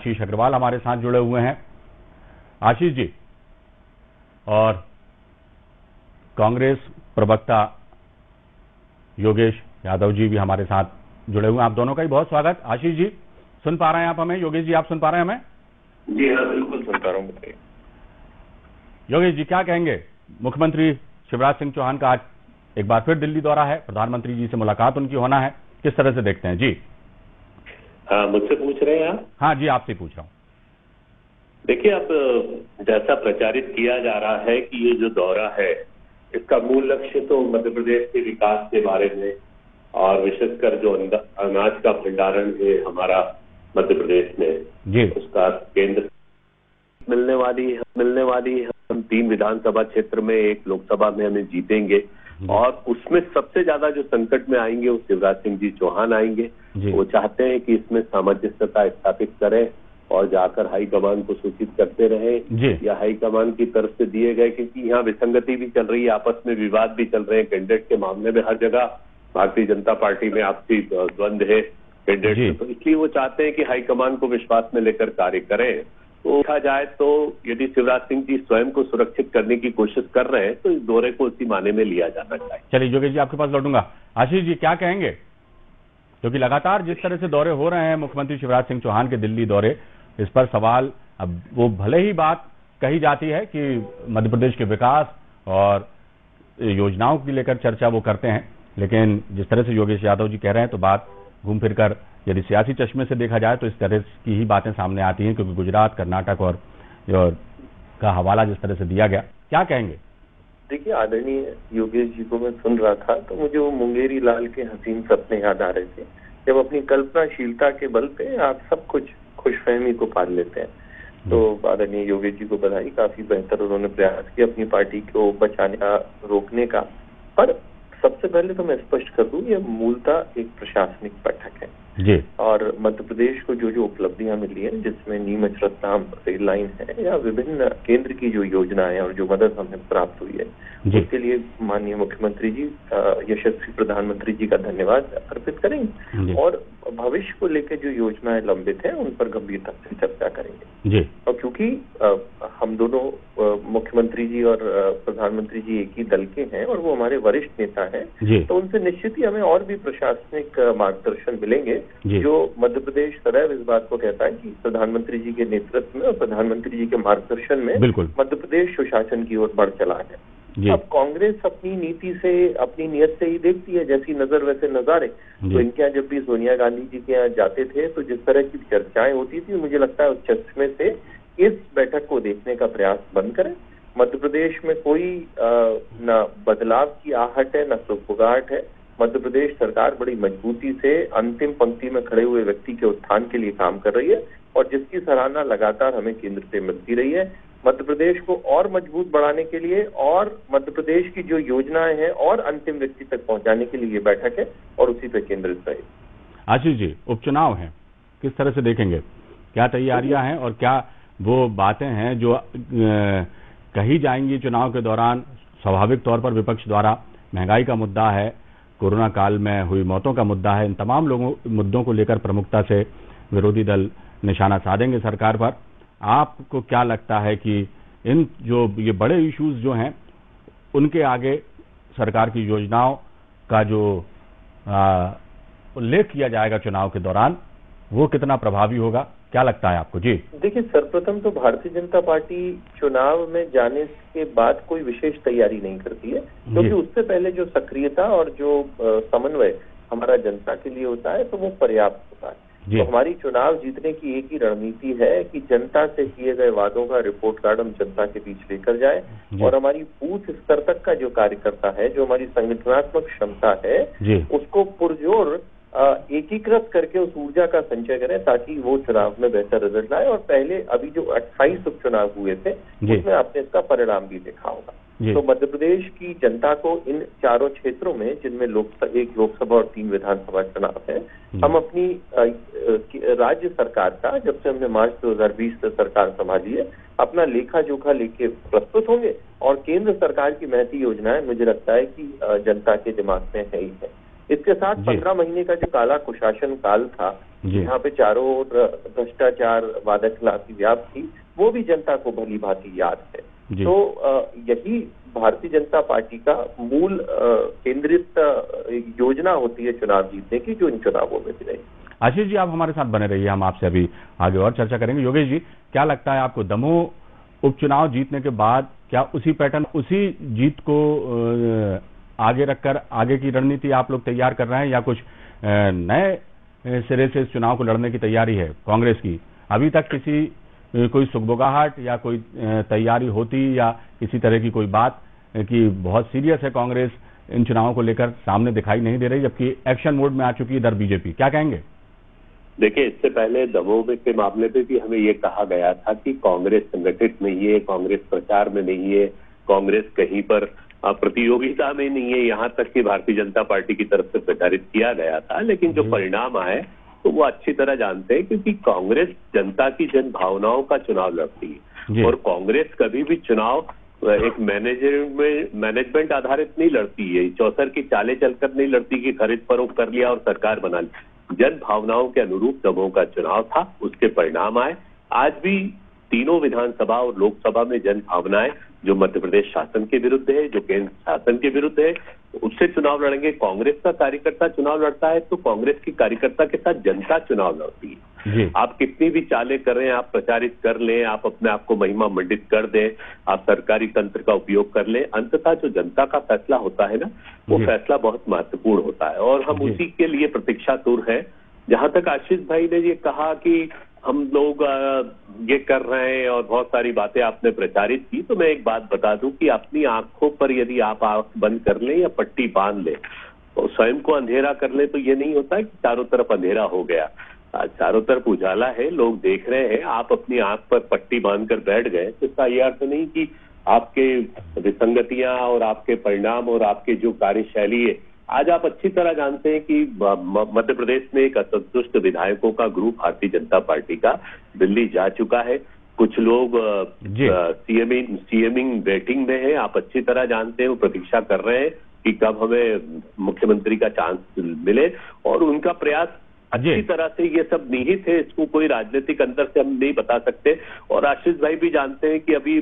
आशीष अग्रवाल हमारे साथ जुड़े हुए हैं। आशीष जी, और कांग्रेस प्रवक्ता योगेश यादव जी भी हमारे साथ जुड़े हुए हैं। आप दोनों का ही बहुत स्वागत। आशीष जी, सुन पा रहे हैं आप हमें? योगेश जी, आप सुन पा रहे हैं हमें? जी हाँ, बिल्कुल सुन पा रहा हूँ। बताइए योगेश जी, क्या कहेंगे? मुख्यमंत्री शिवराज सिंह चौहान का आज एक बार फिर दिल्ली दौरा है, प्रधानमंत्री जी से मुलाकात उनकी होना है, किस तरह से देखते हैं जी? हाँ, मुझसे पूछ रहे हैं आप? हाँ जी, आपसे पूछ रहा हूँ। देखिए, अब जैसा प्रचारित किया जा रहा है कि ये जो दौरा है इसका मूल लक्ष्य तो मध्य प्रदेश के विकास के बारे में और विशेषकर जो अनाज का भंडारण है हमारा मध्य प्रदेश में जी, उसका केंद्र मिलने वाली हम 3 विधानसभा क्षेत्र में, 1 लोकसभा में हमें जीतेंगे और उसमें सबसे ज्यादा जो संकट में आएंगे वो शिवराज सिंह जी चौहान आएंगे। वो चाहते हैं कि इसमें सामंजस्यता स्थापित करें और जाकर हाईकमान को सूचित करते रहे या हाईकमान की तरफ से दिए गए, क्योंकि यहाँ विसंगति भी चल रही है, आपस में विवाद भी चल रहे हैं कैंडिडेट के मामले में। हर जगह भारतीय जनता पार्टी में आपसी द्वंद है कैंडिडेट, तो इसलिए वो चाहते हैं कि हाईकमान को विश्वास में लेकर कार्य करें। तो देखा जाए तो यदि शिवराज सिंह जी स्वयं को सुरक्षित करने की कोशिश कर रहे हैं तो इस दौरे को उसी माने में लिया जाना चाहिए। चलिए योगेश जी, आपके पास लौटूंगा। आशीष जी, क्या कहेंगे? क्योंकि लगातार जिस तरह से दौरे हो रहे हैं मुख्यमंत्री शिवराज सिंह चौहान के दिल्ली दौरे, इस पर सवाल, अब वो भले ही बात कही जाती है कि मध्य प्रदेश के विकास और योजनाओं की लेकर चर्चा वो करते हैं, लेकिन जिस तरह से योगेश यादव जी कह रहे हैं तो बात घूम फिर कर यदि सियासी चश्मे से देखा जाए तो इस तरह की ही बातें सामने आती हैं, क्योंकि गुजरात, कर्नाटक और का हवाला जिस तरह से दिया गया, क्या कहेंगे? देखिए, आदरणीय योगेश जी को मैं सुन रहा था तो मुझे वो मुंगेरी लाल के हसीन सपने याद आ रहे थे, जब अपनी कल्पनाशीलता के बल पे आप सब कुछ खुशफहमी को पाल लेते हैं। तो आदरणीय योगेश जी को बधाई, काफी बेहतर उन्होंने प्रयास किया अपनी पार्टी को बचाने का, रोकने का। पर सबसे पहले तो मैं स्पष्ट कर दूं, ये मूलतः एक प्रशासनिक बैठक है जी। और मध्य प्रदेश को जो जो उपलब्धियां मिली है, जिसमें नीमच रतलाम रेल लाइन है या विभिन्न केंद्र की जो योजनाएं और जो मदद हमें प्राप्त हुई है, उसके लिए माननीय मुख्यमंत्री जी, यशस्वी प्रधानमंत्री जी का धन्यवाद अर्पित करेंगे और भविष्य को लेकर जो योजनाएं लंबित है उन पर गंभीरता से चर्चा करेंगे जी। और क्योंकि हम दोनों मुख्यमंत्री जी और प्रधानमंत्री जी एक ही दल के हैं और वो हमारे वरिष्ठ नेता हैं, तो उनसे निश्चित ही हमें और भी प्रशासनिक मार्गदर्शन मिलेंगे, जो मध्य प्रदेश सदैव इस बात को कहता है कि प्रधानमंत्री जी के नेतृत्व में और प्रधानमंत्री जी के मार्गदर्शन में मध्य प्रदेश सुशासन की ओर बढ़ चला है। अब कांग्रेस अपनी नीति से, अपनी नियत से ही देखती है, जैसी नजर वैसे नजारे। तो इनके यहाँ जब भी सोनिया गांधी जी के यहाँ जाते थे तो जिस तरह की चर्चाएं होती थी, मुझे लगता है उस चश्मे से इस बैठक को देखने का प्रयास बंद करें। मध्य प्रदेश में कोई न बदलाव की आहट है, न सुगबुगाहट है। मध्य प्रदेश सरकार बड़ी मजबूती से अंतिम पंक्ति में खड़े हुए व्यक्ति के उत्थान के लिए काम कर रही है और जिसकी सराहना लगातार हमें केंद्र से मिलती रही है। मध्य प्रदेश को और मजबूत बढ़ाने के लिए और मध्य प्रदेश की जो योजनाएं हैं और अंतिम व्यक्ति तक पहुंचाने के लिए ये बैठक है और उसी पर केंद्रित रहे। आशीष जी, उपचुनाव है, किस तरह से देखेंगे? क्या तैयारियां हैं और क्या वो बातें हैं जो कही जाएंगी चुनाव के दौरान? स्वाभाविक तौर पर विपक्ष द्वारा महंगाई का मुद्दा है, कोरोना काल में हुई मौतों का मुद्दा है, इन तमाम मुद्दों को लेकर प्रमुखता से विरोधी दल निशाना साधेंगे सरकार पर। आपको क्या लगता है कि इन जो ये बड़े इश्यूज जो हैं उनके आगे सरकार की योजनाओं का जो उल्लेख किया जाएगा चुनाव के दौरान, वो कितना प्रभावी होगा? क्या लगता है आपको जी? देखिए, सर्वप्रथम तो भारतीय जनता पार्टी चुनाव में जाने के बाद कोई विशेष तैयारी नहीं करती है, क्योंकि उससे पहले जो सक्रियता और जो समन्वय हमारा जनता के लिए होता है तो वो पर्याप्त होता है। तो हमारी चुनाव जीतने की एक ही रणनीति है कि जनता से किए गए वादों का रिपोर्ट कार्ड हम जनता के बीच लेकर जाए और हमारी बूथ स्तर तक का जो कार्यकर्ता है, जो हमारी संगठनात्मक क्षमता है, उसको पुरजोर एकीकृत करके उस ऊर्जा का संचय करें ताकि वो चुनाव में बेहतर रिजल्ट लाए। और पहले अभी जो 28 उपचुनाव हुए थे उसमें आपने इसका परिणाम भी देखा होगा। तो मध्य प्रदेश की जनता को इन चारों क्षेत्रों में, जिनमें एक लोकसभा और 3 विधानसभा चुनाव है, हम अपनी राज्य सरकार का, जब से हमने मार्च 2020 से सरकार संभाली है, अपना लेखा जोखा लेके प्रस्तुत होंगे और केंद्र सरकार की महती योजनाएं मुझे लगता है कि जनता के दिमाग में है ही है। इसके साथ 15 महीने का जो काला कुशासन काल था, यहाँ पे चारों ओर भ्रष्टाचार, वादाखिलाफी व्याप्त थी, वो भी जनता को भली भांति याद है। तो यही भारतीय जनता पार्टी का मूल केंद्रित योजना होती है चुनाव जीतने की, जो इन चुनावों में भी रही। आशीष जी, आप हमारे साथ बने रहिए, हम आपसे अभी आगे और चर्चा करेंगे। योगेश जी, क्या लगता है आपको, दमोह उपचुनाव जीतने के बाद क्या उसी पैटर्न, उसी जीत को आगे रखकर आगे की रणनीति आप लोग तैयार कर रहे हैं, या कुछ नए सिरे से इस चुनाव को लड़ने की तैयारी है कांग्रेस की? अभी तक कोई सुगबुगाहट या कोई तैयारी होती, या किसी तरह की कोई बात कि बहुत सीरियस है कांग्रेस इन चुनावों को लेकर, सामने दिखाई नहीं दे रही, जबकि एक्शन मोड में आ चुकी है इधर बीजेपी? क्या कहेंगे? देखिए, इससे पहले दमोह के मामले पे भी हमें ये कहा गया था कि कांग्रेस संगठित नहीं है, कांग्रेस प्रचार में नहीं है, कांग्रेस कहीं पर प्रतियोगिता में नहीं है, यहाँ तक कि भारतीय जनता पार्टी की तरफ से प्रचारित किया गया था। लेकिन जो परिणाम आए तो वो अच्छी तरह जानते हैं, क्योंकि कांग्रेस जनता की जन भावनाओं का चुनाव लड़ती है, और कांग्रेस कभी भी चुनाव एक मैनेजमेंट आधारित नहीं लड़ती है, चौसर की चालें चलकर नहीं लड़ती कि खरीद फरोख्त कर लिया और सरकार बना ली। जन भावनाओं के अनुरूप दमोह का चुनाव था, उसके परिणाम आए। आज भी तीनों विधानसभा और लोकसभा में जन भावनाएं जो मध्य प्रदेश शासन के विरुद्ध है, जो केंद्र शासन के विरुद्ध है, उससे चुनाव लड़ेंगे। कांग्रेस का कार्यकर्ता चुनाव लड़ता है तो कांग्रेस की कार्यकर्ता के साथ जनता चुनाव लड़ती है। आप कितनी भी चालें कर रहे हैं, आप प्रचारित कर लें, आप अपने आप को महिमा मंडित कर दें, आप सरकारी तंत्र का उपयोग कर लें, अंततः जो जनता का फैसला होता है ना, वो फैसला बहुत महत्वपूर्ण होता है, और हम उसी के लिए प्रतीक्षातुर हैं। जहां तक आशीष भाई ने ये कहा कि हम लोग ये कर रहे हैं और बहुत सारी बातें आपने प्रचारित की, तो मैं एक बात बता दूं कि अपनी आंखों पर यदि आप आंख बंद कर लें या पट्टी बांध लें और स्वयं को अंधेरा कर लें, तो ये नहीं होता कि चारों तरफ अंधेरा हो गया। चारों तरफ उजाला है, लोग देख रहे हैं, आप अपनी आंख पर पट्टी बांधकर बैठ गए, तो इसका यह अर्थ नहीं कि आपके विसंगतियां और आपके परिणाम और आपके जो कार्यशैली है। आज आप अच्छी तरह जानते हैं कि मध्य प्रदेश में एक असंतुष्ट विधायकों का ग्रुप भारतीय जनता पार्टी का दिल्ली जा चुका है। कुछ लोग सीएमिंग वेटिंग में है। आप अच्छी तरह जानते हैं, वो प्रतीक्षा कर रहे हैं कि कब हमें मुख्यमंत्री का चांस मिले, और उनका प्रयास अच्छी तरह से ये सब निहित है, इसको कोई राजनीतिक अंतर से हम नहीं बता सकते। और आशीष भाई भी जानते हैं कि अभी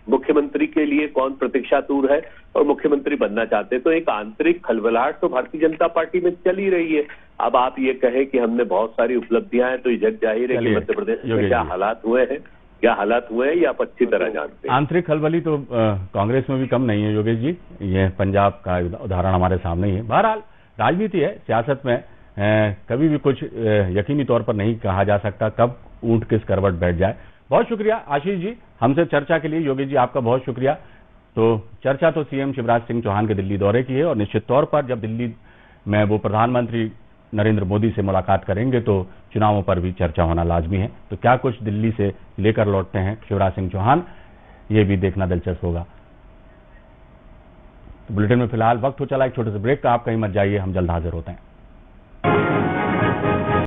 मुख्यमंत्री के लिए कौन प्रतीक्षातुर है और मुख्यमंत्री बनना चाहते हैं, तो एक आंतरिक खलबलाहट तो भारतीय जनता पार्टी में चल ही रही है। अब आप ये कहें कि हमने बहुत सारी उपलब्धियां हैं, तो ये जग जाहिर है कि मध्य प्रदेश में क्या हालात हुए हैं, ये आप अच्छी तरह जानते हैं। आंतरिक खलबली तो कांग्रेस में भी कम नहीं है योगेश जी, ये पंजाब का उदाहरण हमारे सामने ही है। बहरहाल राजनीति है, सियासत में कभी भी कुछ यकीनी तौर पर नहीं कहा जा सकता कब ऊंट किस करवट बैठ जाए। बहुत शुक्रिया आशीष जी, हमसे चर्चा के लिए। योगेश जी, आपका बहुत शुक्रिया। तो चर्चा तो सीएम शिवराज सिंह चौहान के दिल्ली दौरे की है, और निश्चित तौर पर जब दिल्ली में वो प्रधानमंत्री नरेंद्र मोदी से मुलाकात करेंगे तो चुनावों पर भी चर्चा होना लाजमी है। तो क्या कुछ दिल्ली से लेकर लौटते हैं शिवराज सिंह चौहान, ये भी देखना दिलचस्प होगा। तो बुलेटिन में फिलहाल वक्त हो चला एक छोटे से ब्रेक का, आप कहीं मत जाइए, हम जल्द हाजिर होते हैं।